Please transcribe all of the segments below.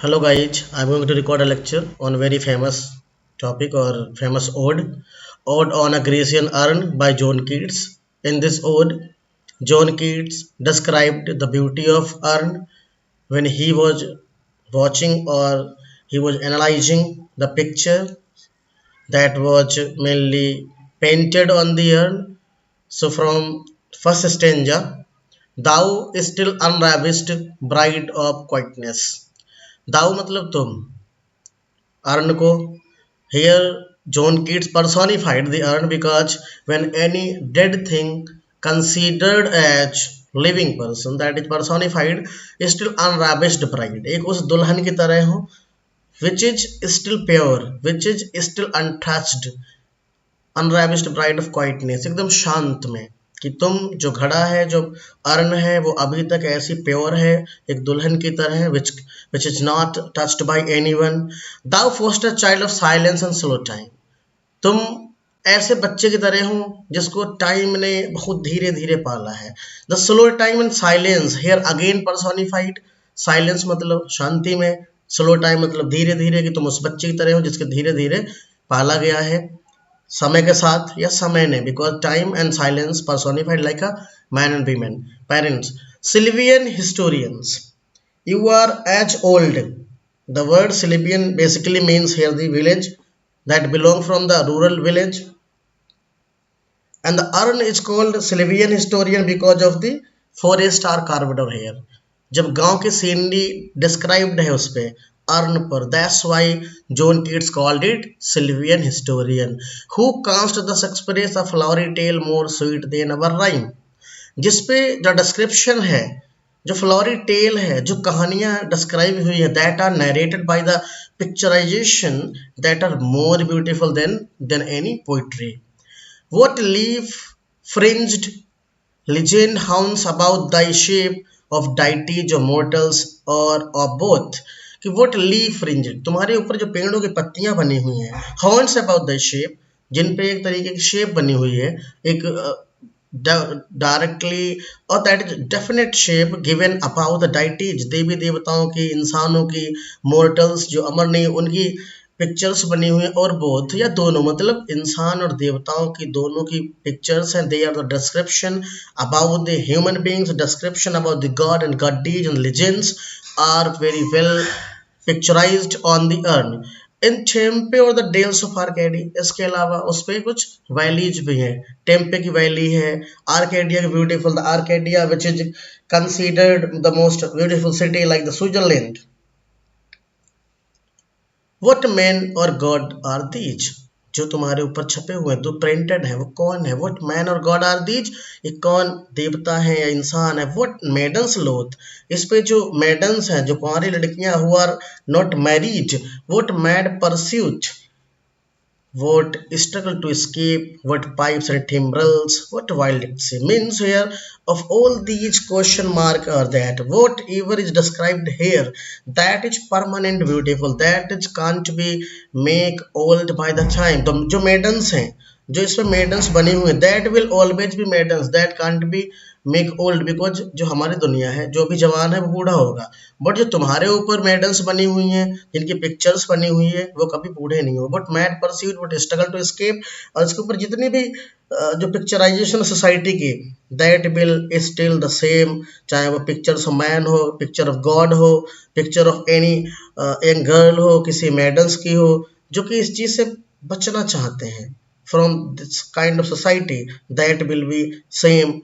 Hello guys, I'm going to record a lecture on very famous topic or famous ode on a Grecian urn by John Keats. In this ode, John Keats described the beauty of urn when he was watching or he was analyzing the picture that was mainly painted on the urn. So from first stanza, thou is still unravished bride of quietness. Thou मतलब तुम urn को here John Keats personified the urn because when any dead thing considered as living person that is personified is still unravished bride एक उस दुल्हन की तरह हो which is still pure which is still untouched unravished bride of quietness एकदम शांत में कि तुम जो घड़ा है जो अर्न है वो अभी तक ऐसी प्योर है एक दुल्हन की तरह which is not touched by anyone thou foster child of silence and slow time तुम ऐसे बच्चे की तरह हो जिसको टाइम ने बहुत धीरे धीरे पाला है the slow time and silence here again personified silence मतलब शांति में स्लो टाइम मतलब धीरे धीरे कि तुम उस बच्चे की तरह हो जिसके धीरे धीरे पाला गया है समय के साथ या समय ने because time and silence personified like a man and women parents sylvan historians you are as old the word sylvan basically means here the village that belong from the rural village and the urn is called Sylvian historian because of the forest are carved over here जब गांव की scenery described है उस पे urn पर that's why John Keats called it sylvan historian who cast the express a flowery tale more sweet than our rhyme जिसपे जो description है जो फ्लोरी टेल है जो कहानियां डिस्क्राइब हुई है that are narrated by the picturisation that are more beautiful than any poetry what leaf fringed legend hounds about thy shape of deities or mortals or of both कि what leaf fringed तुम्हारे ऊपर जो पेड़ों की पत्तियां बनी हुई हैं haunts about thy shape जिन पे एक तरीके की शेप बनी हुई है एक डायरेक्टली और that is definite shape given about the deities देवी देवताओं की इंसानों की मोर्टल्स जो अमर नहीं उनकी पिक्चर्स बनी हुई और बोथ या दोनों मतलब इंसान और देवताओं की दोनों की पिक्चर्स हैं they are the description about the human beings description about the god and goddesses and legends are very well picturised on the urn in Tempe or the dales of Arcady इसके अलावा उस पर कुछ valleys भी हैं tempeh की valley है Arcadia की beautiful the Arcadia which is considered the most beautiful city like the Switzerland what man और गॉड आर दीज जो तुम्हारे ऊपर छपे हुए हैं जो प्रिंटेड है वो कौन है व्हाट मैन और गॉड आर दीज ये कौन देवता है या इंसान है व्हाट मेडन्स लोथ इस पे जो मेडन्स हैं जो कुंवारी लड़कियां who are not married what mad pursuit what struggle to escape, what pipes and timbrels, what wild sea means here of all these question mark are that whatever is described here that is permanent beautiful that is can't be make old by the time तो जो maidens हैं जो इसमें maidens बनी हुई है that will always B maidens that can't be make old because जो हमारी दुनिया है जो भी जवान है वो बूढ़ा होगा बट जो तुम्हारे ऊपर मेडल्स बनी हुई हैं जिनकी पिक्चर्स बनी हुई है वो कभी बूढ़े नहीं हो but mad pursuit but struggle to escape और इसके ऊपर जितनी भी जो पिक्चराइजेशन सोसाइटी की that will still the same चाहे वो पिक्चर्स ऑफ मैन हो पिक्चर ऑफ गॉड हो picture of any young girl हो किसी मेडल्स की हो जो कि इस चीज़ से बचना चाहते हैं from this kind of society that will be same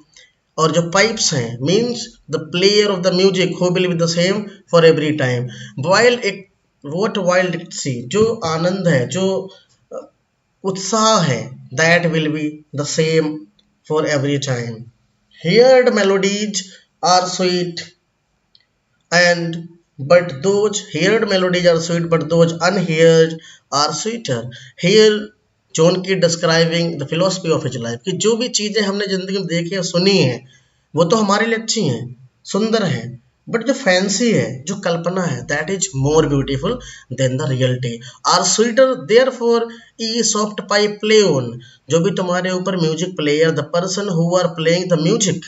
और जो पाइप्स हैं means the player of the music who will be the same for every time wild एक वोट वाइल्ड सी जो आनंद है जो उत्साह है that will be the same for every time heard melodies are sweet and but those heard melodies are sweet but those unheard are sweeter here John की describing the philosophy of his life कि जो भी चीज़ें हमने ज़िंदगी में देखी है सुनी है वो तो हमारे लिए अच्छी हैं सुंदर हैं बट जो फैंसी है जो कल्पना है that is more beautiful than the reality are sweeter there for ye soft pipe play on जो भी तुम्हारे ऊपर music player the person who are playing the music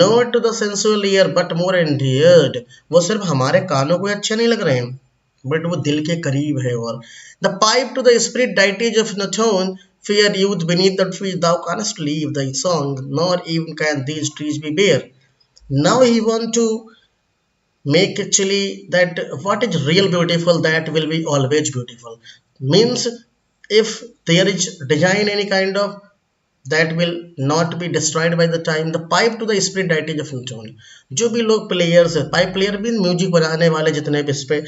not to the sensual ear but more endeared वो सिर्फ हमारे कानों को अच्छे नहीं लग रहे हैं बट वो दिल के करीब है। और the pipe to the spirit ditties of नथोन fear youth beneath the trees thou canst leave the song nor even can these trees be bare. Now he want to make actually that what is real beautiful that will be always beautiful, means if there is design any kind of that will not be destroyed by the time. The pipe to the spirit ditties of no tone, जो भी लोग players है, pipe player भी music बजाने वाले जितने भी इस पे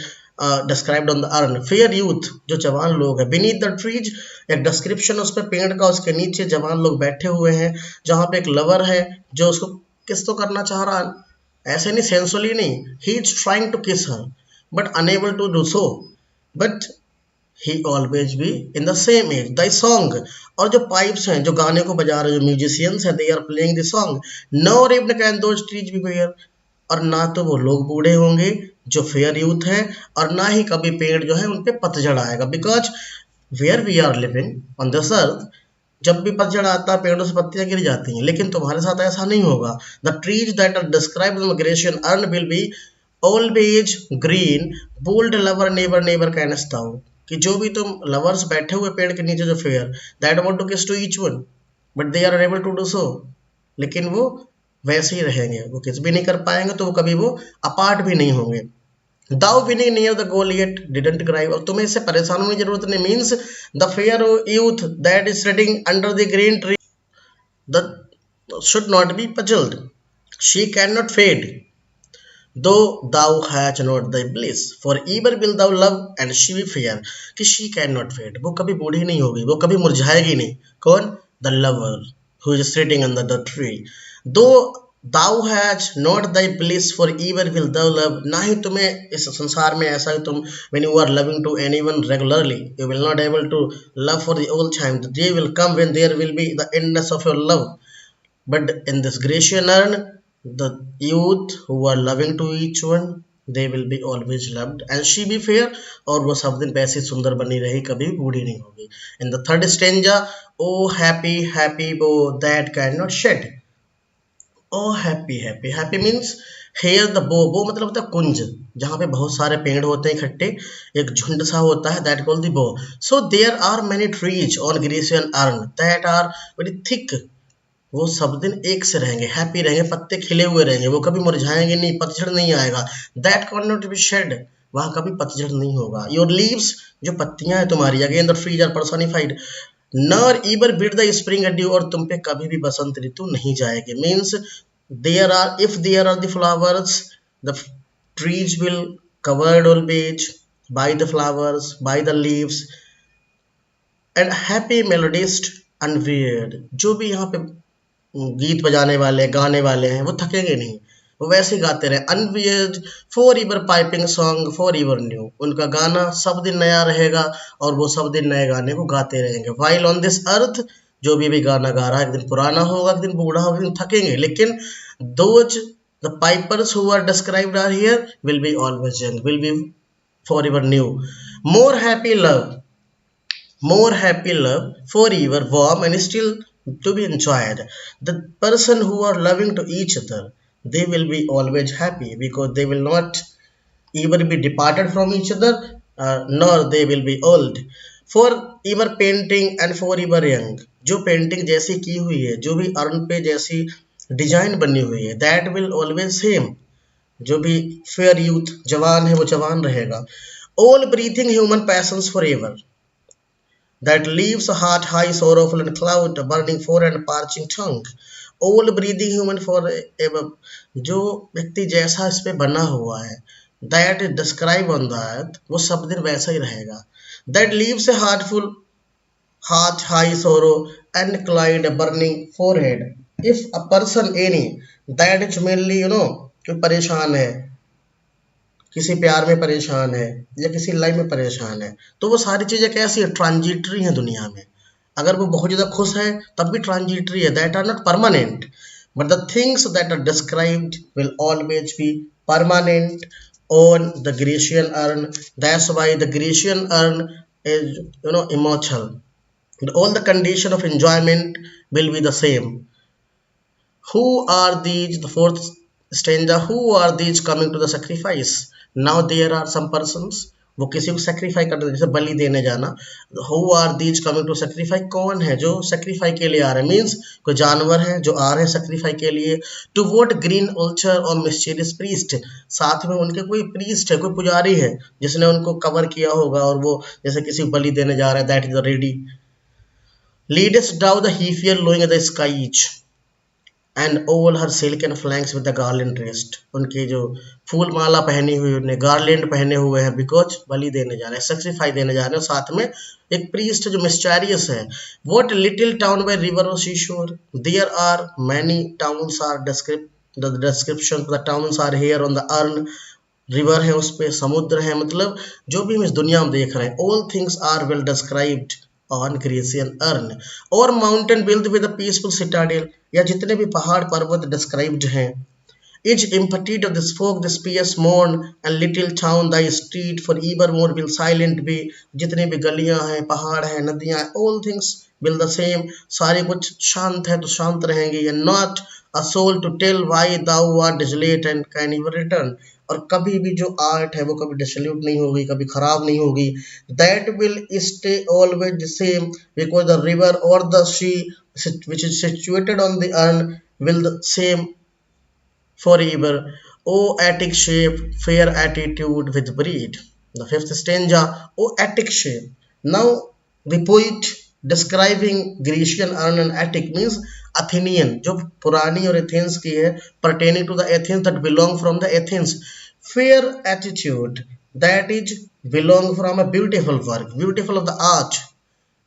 described on the earn fair youth, जो जवान लोग है, बीनीथ द ट्रीज एक डिस्क्रिप्शन उस पे पेड़ का, उसके नीचे जवान लोग बैठे हुए हैं, जहाँ पे एक लवर है जो उसको किस तो करना चाह रहा है, ऐसे नहीं सेंसुअली नहीं, he is trying to kiss her but unable to do so, but he always be in the same age the song. और जो पाइप्स हैं जो गाने को बजा रहे, जो म्यूजिशियंस हैं, they are playing the song, nor even can those trees be fair, और ना तो वो लोग बूढ़े होंगे जो फेयर यूथ है, और ना ही कभी पेड़ जो है उन पे पतझड़ आएगा, because where we are living on this earth जब भी पतझड़ आता है पेड़ों से पत्तियां गिर जाती हैं, लेकिन तुम्हारे साथ ऐसा नहीं होगा. The trees that are described in Grecian urn will be always green, bold lover never never canst thou, कि जो भी तुम लवर्स बैठे हुए पेड़ के नीचे जो fair that want to kiss to each one but they are unable to do so, लेकिन वो वैसे ही रहेंगे, वो किस भी नहीं कर पाएंगे, तो वो कभी वो अपार्ट भी नहीं होंगे. Thou winning near the goal yet didn't cry, और तुम्हें इससे परेशान होने की जरूरत नहीं, means the fair youth that is sitting under the green tree the should not be puzzled, she can not fade though thou hast not thy bliss, for ever will thou love and she be fair, कि she cannot fade, वो कभी बूढ़ी नहीं होगी, वो कभी मुरझाएगी नहीं. कौन? the lover who is sitting under the tree. though thou hast not thy bliss, for ever will thou love, ना ही तुम्हें इस संसार में ऐसा तुम when you are loving to anyone regularly you will not able to love for the all time, the day will come when there will be the endless of your love. But in this Grecian urn, the youth who are loving to each one, they will be always loved and she be fair, और वो सब दिन वैसे सुंदर बनी रही, कभी बूढ़ी नहीं होगी. In the third stanza, oh happy happy bow that cannot shed. oh happy happy happy means here the bow, bow मतलब होता है कुंज, जहाँ पे बहुत सारे पेड़ होते हैं इकट्ठे, एक झुंड सा होता है, that called the bow. So there are many trees on Grecian urn that are very thick, वो सब दिन एक से रहेंगे, हैप्पी रहेंगे, पत्ते खिले हुए रहेंगे, वो कभी मुरझाएंगे नहीं, पतझड़ नहीं आएगा. That can not be shed, वहां कभी पतझड़ नहीं होगा. योर लीव्स, जो पत्तियां हैं तुम्हारी, again the trees are personified, nor ever bid the spring adieu, और तुम पे कभी भी बसंत ऋतु नहीं जाएगी, means there are if there are the flowers the trees will covered always by the flowers, by the leaves and happy melodist unweird. जो भी यहाँ पे गीत बजाने वाले गाने वाले हैं वो थकेंगे नहीं, वो वैसे ही गाते रहे. Unwearied for ever piping song for ever new, उनका गाना सब दिन नया रहेगा और वो सब दिन नए गाने वो गाते रहेंगे. वाइल ऑन दिस अर्थ, जो भी गाना गा रहा है एक दिन पुराना होगा, एक दिन बूढ़ा होगा, एक दिन थकेंगे, लेकिन those the pipers who are described are here will be always young, will be for ever new. More happy love, more happy love forever warm and still to be enjoyed. The person who are loving to each other, they will be always happy because they will not even be departed from each other, nor they will be old. For ever painting and forever young, जो painting जैसी की हुई है, जो भी earn पे जैसी design बनी हुई है, that will always same, जो भी फेयर यूथ जवान है वो जवान रहेगा. All breathing human passions forever, that leaves a heart high, sorrowful and cloud, a burning forehead and parching tongue. All breathing human forever, जो व्यक्ति जैसा इस पे बना हुआ है, that is described on that, वो सब दिन वैसा ही रहेगा. That leaves a heart high sorrow and cloud, a burning forehead. If a person any, that is mainly कोई परेशान है, किसी प्यार में परेशान है या किसी लाइफ में परेशान है, तो वो सारी चीजें कैसी है, ट्रांजिटरी है दुनिया में. अगर वो बहुत ज्यादा खुश है तब भी ट्रांजिटरी है, that are not permanent, but the things that are described will always be permanent on the Grecian urn. That's why the Grecian urn is immortal. All the condition of enjoyment will be the same. Who are these, the fourth stanza, who are these coming to the sacrifice? Now there are some persons वो किसी को sacrifice करते, जैसे बलि देने जाना। Who are these coming to sacrifice, कौन है जो सेक्रीफाई के लिए आ रहे हैं, मीन्स कोई जानवर है जो आ रहे हैं सेक्रीफाई के लिए। टू वोट ग्रीन अल्चर और मिस्टीरियस प्रीस्ट, साथ में उनके कोई प्रीस्ट है, कोई पुजारी है जिसने उनको कवर किया होगा और वो जैसे किसी को बलि देने जा रहा है, that is the ready. Lead us down the heifer lowing the skies and all her silk and flanks with the garland dressed, उनकी जो फूल माला पहनी हुई, उन्हें गार्लैंड पहने हुए हैं, बिकॉज बलि देने जा रहे हैं, सेक्रीफाई देने जा रहे हैं। साथ में एक प्रीस्ट जो मिस्टीरियस है। What little town by river of seashore, there are many towns are the description the towns are here on the urn, river है उस पे, समुद्र है, मतलब जो भी हम इस दुनिया में देख रहे हैं, all things are well described on Grecian urn. और mountain built with peaceful citadel, या जितने भी पहाड़ पर्वत डिस्क्राइब्ड हैं। Each emptied of this folk, this pious mourn, and little town thy street for evermore will silent be, जितनी भी गलियां हैं, पहाड़ हैं, नदियां हैं, all things will the same, सारे कुछ शांत है तो शांत रहेंगे। and not a soul to tell why thou art desolate and can ever return, और कभी भी जो आर्ट है वो कभी डिसल्यूट नहीं होगी, कभी खराब नहीं होगी। that will stay always the same because the river or the sea which is situated on the urn will the same forever. O Attic shape, fair attitude with breed. The fifth stanza, O Attic shape. Now the poet describing Grecian urn and Attic means Athenian, जो पुरानी और Athens की है, pertaining to the Athens that belong from the Athens. Fair attitude, that is belong from a beautiful work, beautiful of the art.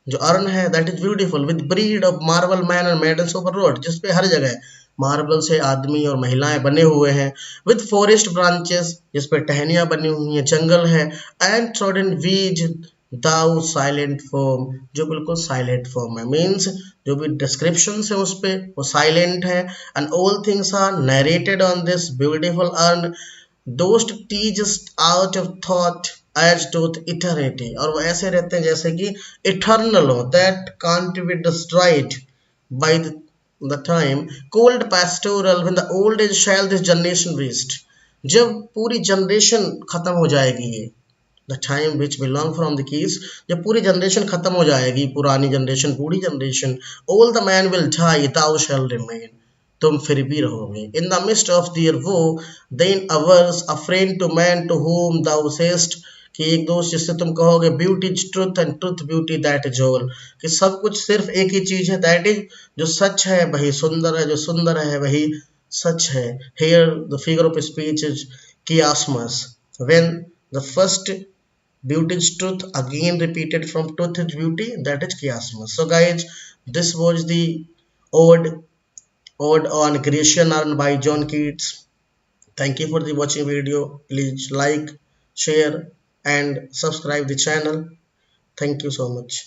जो earn है that is beautiful with breed of marble man and medals over road, जिसपे हर जगह marble से आदमी और महिलाएं बने हुए हैं। विद फॉरेस्ट ब्रांचेस, जिसपे टहनियां बनी हुई हैं, जंगल है। एंड ट्रोडन वीज दाउ साइलेंट फॉर्म, जो बिल्कुल साइलेंट फॉर्म है, मीन्स जो भी डिस्क्रिप्शन है उस पे वो साइलेंट है। And all things are narrated on this beautiful urn, dost teased out of thought as to eternity, और वो ऐसे रहते हैं जैसे कि इटर्नल हो, that can't be destroyed by the time. Cold pastoral when the old age shall this generation waste, जब पूरी जनरेशन खत्म हो जाएगी, ये the time which belong from the keys, जब पूरी जनरेशन खत्म हो जाएगी, पुरानी जनरेशन, पूरी generation. All the man will die thou shall remain, तुम फिर भी रहोगे। In the mist of their woe than ours a friend to man to whom thou sayest, कि एक दोस्त जिससे तुम कहोगे beauty is truth and truth beauty that is all, कि सब कुछ सिर्फ एक ही चीज है, दैट इज जो सच है वही सुंदर है, जो सुंदर है वही सच है। Here the figure of speech is chiasmus, when the first beauty is truth again repeated from truth is beauty, that is chiasmus. So guys, this was the ode on Grecian urn by John Keats. Thank you for the watching video. Please like, share and subscribe the channel. Thank you so much.